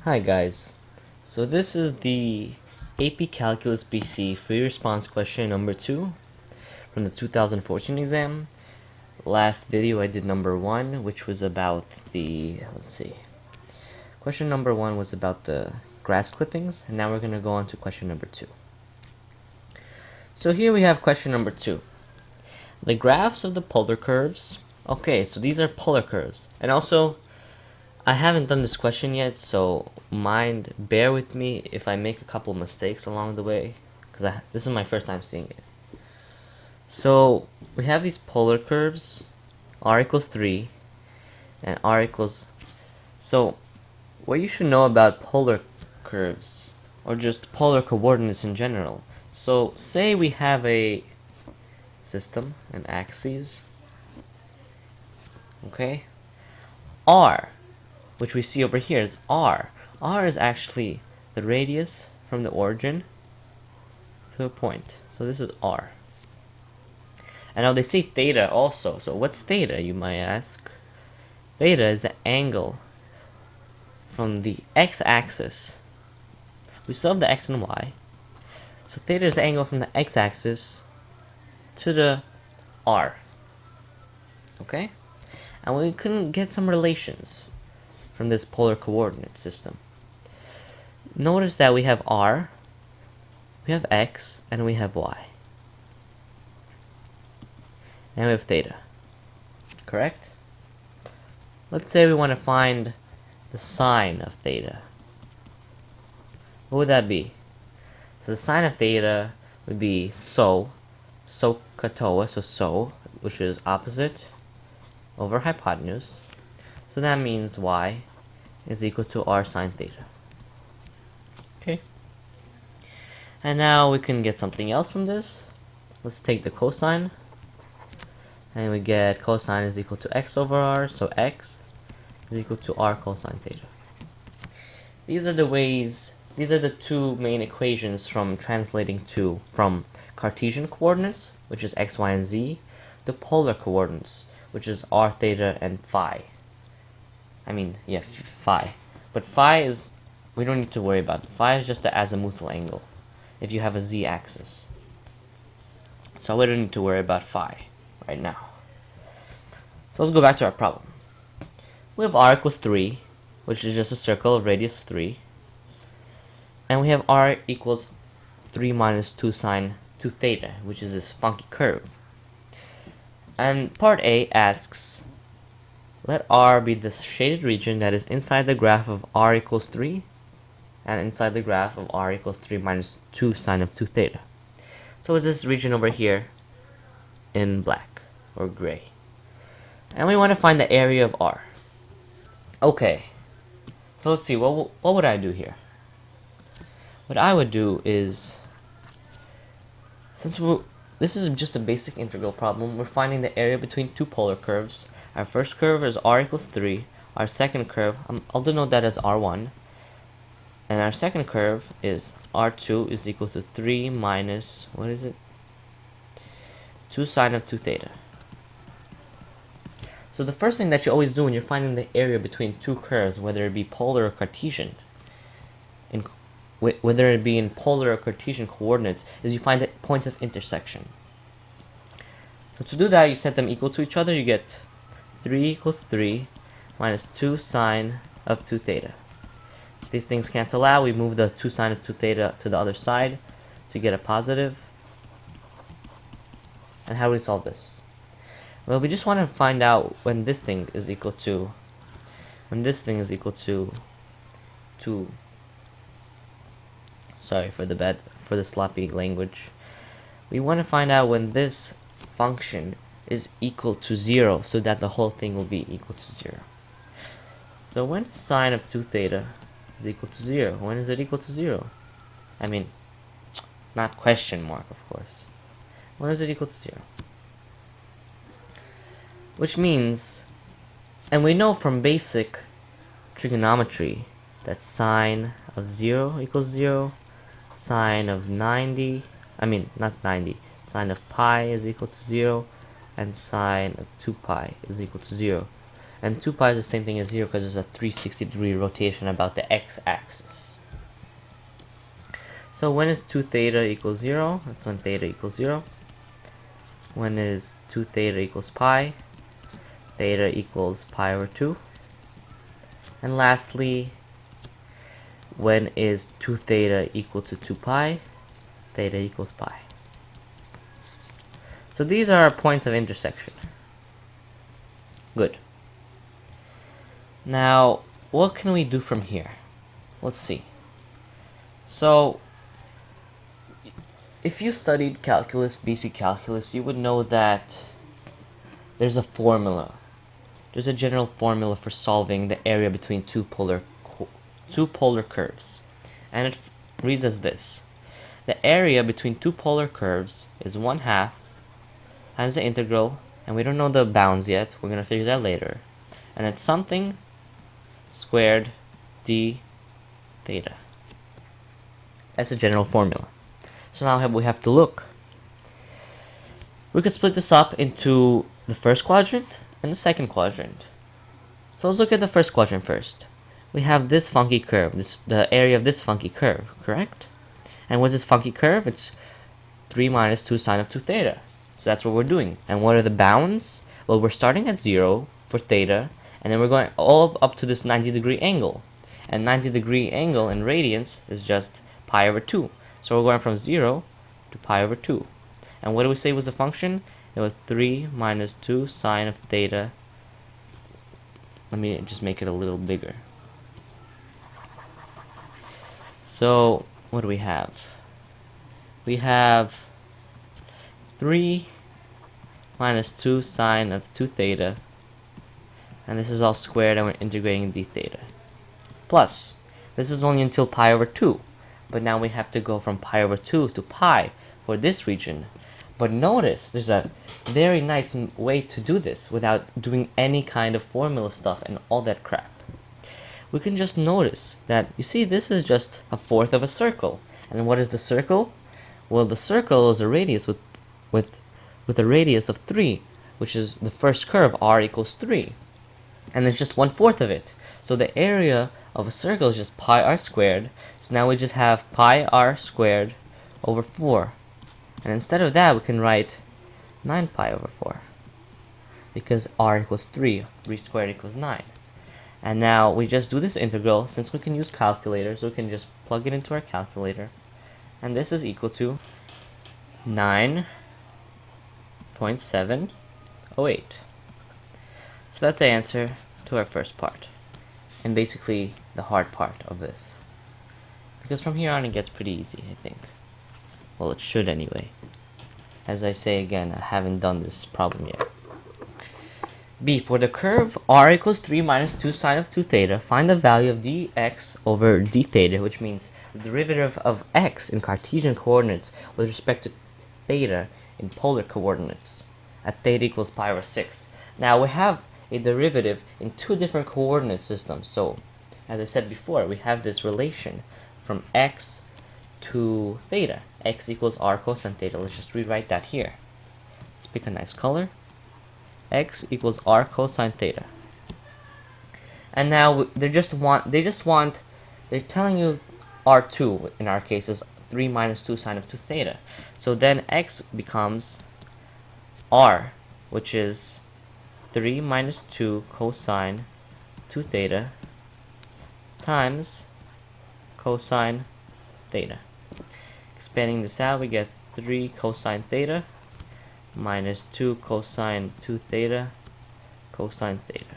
Hi guys, so this is the AP Calculus BC free response question number 2 from the 2014 exam. Last video I did number 1, which was about question number 1 was about the grass clippings, and now we're going to go on to question number 2. So here we have question number 2. The graphs of the polar curves. Okay, so these are polar curves, and also I haven't done this question yet, so bear with me if I make a couple mistakes along the way, because this is my first time seeing it. So we have these polar curves, r equals 3, and r equals... So what you should know about polar curves, or just polar coordinates in general. So say we have a system, an axis, okay? R, which we see over here, is r. R is actually the radius from the origin to a point. So this is r. And now they say theta also. So what's theta, you might ask? Theta is the angle from the x-axis. We still have the x and y. So theta is the angle from the x-axis to the r. Okay? And we can get some relations from this polar coordinate system. Notice that we have r, we have x, and we have y. And we have theta. Correct? Let's say we want to find the sine of theta. What would that be? So the sine of theta would be SOHCAHTOA, which is opposite over hypotenuse. So that means y is equal to r sine theta. Okay. And now we can get something else from this. Let's take the cosine. And we get cosine is equal to x over r, so x is equal to r cosine theta. These are the two main equations from from Cartesian coordinates, which is x, y, and z, to polar coordinates, which is r, theta, and phi. Phi. But phi is, we don't need to worry about it. Phi is just the azimuthal angle if you have a z-axis. So we don't need to worry about phi right now. So let's go back to our problem. We have r equals 3, which is just a circle of radius 3. And we have r equals 3 minus 2 sine 2 theta, which is this funky curve. And part A asks, let R be the shaded region that is inside the graph of r equals 3 and inside the graph of r equals 3 minus 2 sine of 2 theta. So it's this region over here in black or gray. And we want to find the area of R. Okay, so let's see, what would I do here? What I would do is, this is just a basic integral problem, we're finding the area between two polar curves. Our first curve is r equals 3. Our second curve, I'll denote that as r1. And our second curve is r2 is equal to 3 minus, 2 sine of 2 theta. So the first thing that you always do when you're finding the area between two curves, whether it be polar or Cartesian, whether it be in polar or Cartesian coordinates, is you find the points of intersection. So to do that, you set them equal to each other. You get 3 equals 3 minus 2 sine of 2 theta. If these things cancel out, we move the 2 sine of 2 theta to the other side to get a positive. And how do we solve this? Well, we just want to find out when this thing is equal to, sorry for the sloppy language. We want to find out when this function is equal to 0, so that the whole thing will be equal to 0. So when sine of 2 theta is equal to 0, when is it equal to 0? I mean, not question mark, of course. When is it equal to 0? Which means, and we know from basic trigonometry that sine of 0 equals 0, sine of sine of pi is equal to 0, and sine of 2 pi is equal to 0. And 2 pi is the same thing as 0 because there's a 360-degree rotation about the x-axis. So when is 2 theta equals 0? That's when theta equals 0. When is 2 theta equals pi? Theta equals pi over 2. And lastly, when is 2 theta equal to 2 pi? Theta equals pi. So these are our points of intersection. Good. Now, what can we do from here? Let's see. So, if you studied calculus, basic calculus, you would know that there's a formula. There's a general formula for solving the area between two polar curves. And it reads as this. The area between two polar curves is 1/2 times the integral, and we don't know the bounds yet, we're going to figure that later, and it's something squared d theta. That's a general formula. So now we have to look. We could split this up into the first quadrant and the second quadrant. So let's look at the first quadrant first. We have this funky curve, the area of this funky curve, correct? And what's this funky curve? It's 3 minus 2 sine of 2 theta. So that's what we're doing. And what are the bounds? Well, we're starting at 0 for theta, and then we're going all up to this 90-degree angle. And 90-degree angle in radians is just pi over 2. So we're going from 0 to pi over 2. And what do we say was the function? It was 3 minus 2 sine of theta. Let me just make it a little bigger. So what do we have? We have 3 minus 2 sine of 2 theta, and this is all squared, and we're integrating d theta. Plus, this is only until pi over 2, but now we have to go from pi over 2 to pi for this region. But notice, there's a very nice way to do this without doing any kind of formula stuff and all that crap. We can just notice that, you see, this is just 1/4 of a circle. And what is the circle? Well, the circle is a radius with a radius of 3, which is the first curve, r equals 3. And it's just 1/4 of it. So the area of a circle is just pi r squared. So now we just have pi r squared over 4. And instead of that, we can write 9 pi over 4. Because r equals 3, 3 squared equals 9. And now we just do this integral. Since we can use calculators, we can just plug it into our calculator. And this is equal to 9.708. So that's the answer to our first part. And basically the hard part of this. Because from here on it gets pretty easy, I think. Well, it should anyway. As I say again, I haven't done this problem yet. B. For the curve r equals 3 minus 2 sine of 2 theta, find the value of dx over d theta, which means the derivative of x in Cartesian coordinates with respect to theta in polar coordinates at theta equals pi over 6. Now we have a derivative in two different coordinate systems. So, as I said before, we have this relation from x to theta. X equals r cosine theta. Let's just rewrite that here. Let's pick a nice color. X equals r cosine theta. And now they're telling you r2 in our case is 3 minus 2 sine of 2 theta. So then x becomes r, which is 3 minus 2 cosine 2 theta times cosine theta. Expanding this out, we get 3 cosine theta minus 2 cosine 2 theta cosine theta.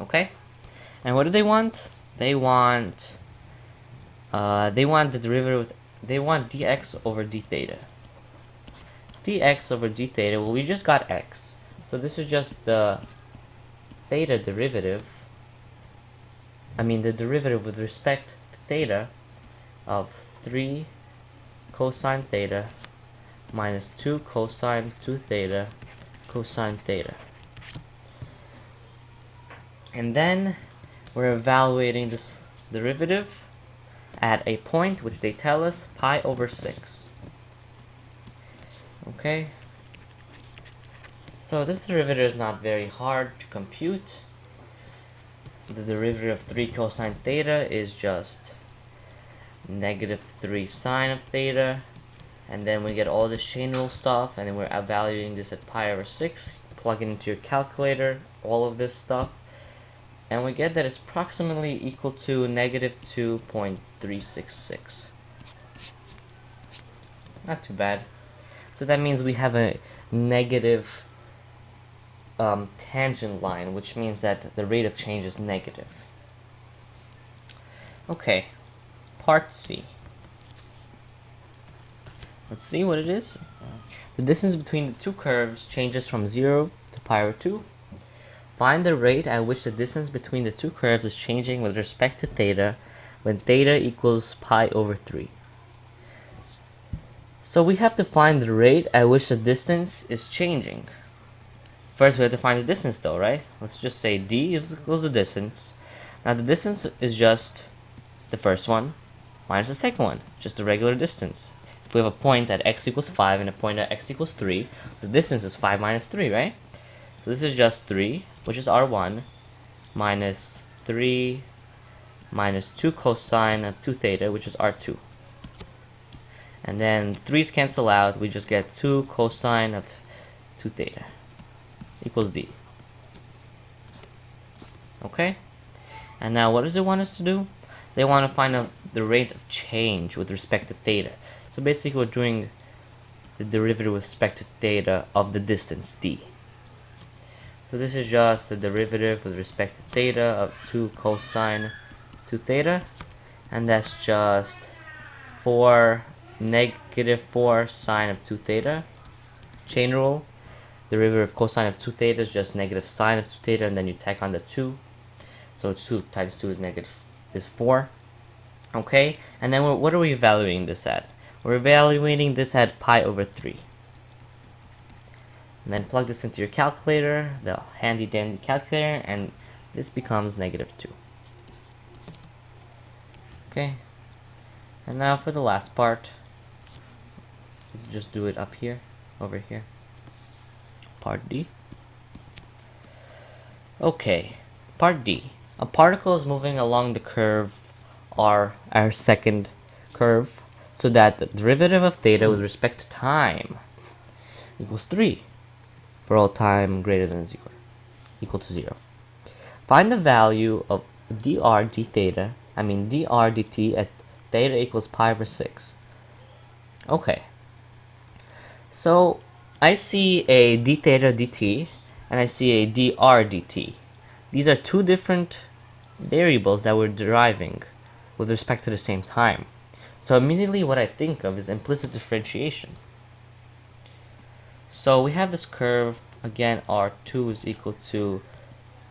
Okay? And what do they want? They want the derivative, they want dx over d theta. Dx over d theta, well, we just got x. So this is just the theta derivative. I mean the derivative with respect to theta of 3 cosine theta minus 2 cosine 2 theta cosine theta. And then we're evaluating this derivative at a point which they tell us pi over 6. Okay? So this derivative is not very hard to compute. The derivative of 3 cosine theta is just negative 3 sine of theta, and then we get all this chain rule stuff, and then we're evaluating this at pi over 6. Plug it into your calculator, all of this stuff, and we get that it's approximately equal to negative 2.366. Not too bad. So that means we have a negative tangent line, which means that the rate of change is negative. Okay, part C. Let's see what it is. The distance between the two curves changes from 0 to pi over 2. Find the rate at which the distance between the two curves is changing with respect to theta when theta equals pi over 3. So we have to find the rate at which the distance is changing. First we have to find the distance though, right? Let's just say d equals the distance. Now the distance is just the first one minus the second one, just the regular distance. If we have a point at x equals 5 and a point at x equals 3, the distance is 5 minus 3, right? So this is just 3, which is r1, minus 3 minus 2 cosine of 2 theta, which is r2. And then 3's cancel out, we just get 2 cosine of 2 theta equals d. Okay? And now what does it want us to do? They want to find out the rate of change with respect to theta. So basically we're doing the derivative with respect to theta of the distance d. So this is just the derivative with respect to theta of 2 cosine 2 theta, and that's just negative 4 sine of 2 theta. Chain rule, derivative of cosine of 2 theta is just negative sine of 2 theta, and then you tack on the 2. So 2 times 2 is 4. Okay, and then what are we evaluating this at? We're evaluating this at pi over 3. And then plug this into your calculator, the handy dandy calculator, and this becomes negative 2. Okay, and now for the last part, let's just do it up here, over here. Part D. Okay, part D. A particle is moving along the curve R, our second curve, so that the derivative of theta with respect to time equals 3 for all time greater than 0, equal to 0. Find the value of dr dt at theta equals pi over 6. Okay, so I see a d theta dt and I see a dr dt. These are two different variables that we're deriving with respect to the same time. So immediately what I think of is implicit differentiation. So we have this curve, again r2 is equal to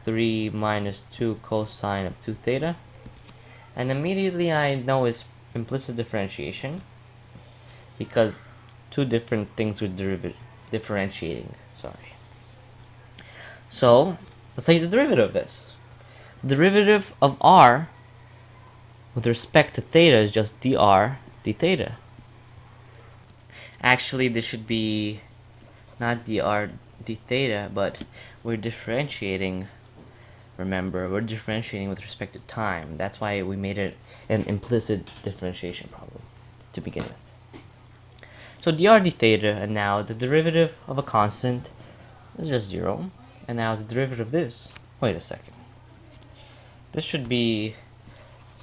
3 minus 2 cosine of 2 theta, and immediately I know it's implicit differentiation because two different things we're differentiating. So let's take the derivative of this. The derivative of r with respect to theta is just dr d theta. Actually, this should be not dr d theta, but we're differentiating. Remember, we're differentiating with respect to time. That's why we made it an implicit differentiation problem to begin with. So dr d theta, and now the derivative of a constant is just 0. And now the derivative of this, wait a second. This should be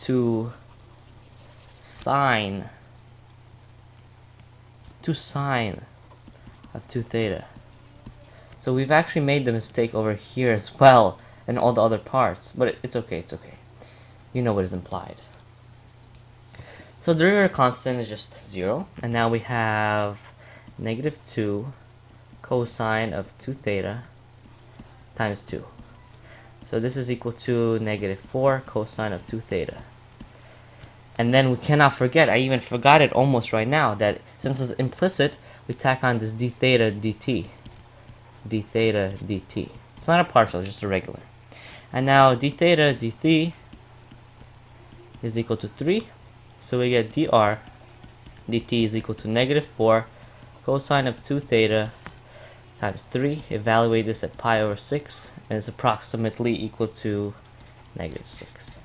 2 sine of 2 theta. So we've actually made the mistake over here as well and all the other parts, but it's okay, it's okay. You know what is implied. So the derivative constant is just 0, and now we have negative 2 cosine of 2 theta times 2. So this is equal to negative 4 cosine of 2 theta. And then we cannot forget, I even forgot it almost right now, that since it's implicit, we tack on this d theta dt. D theta dt. It's not a partial, it's just a regular. And now d theta dt is equal to 3. So we get dr dt is equal to negative 4 cosine of 2 theta times 3. Evaluate this at pi over 6, and it's approximately equal to negative 6.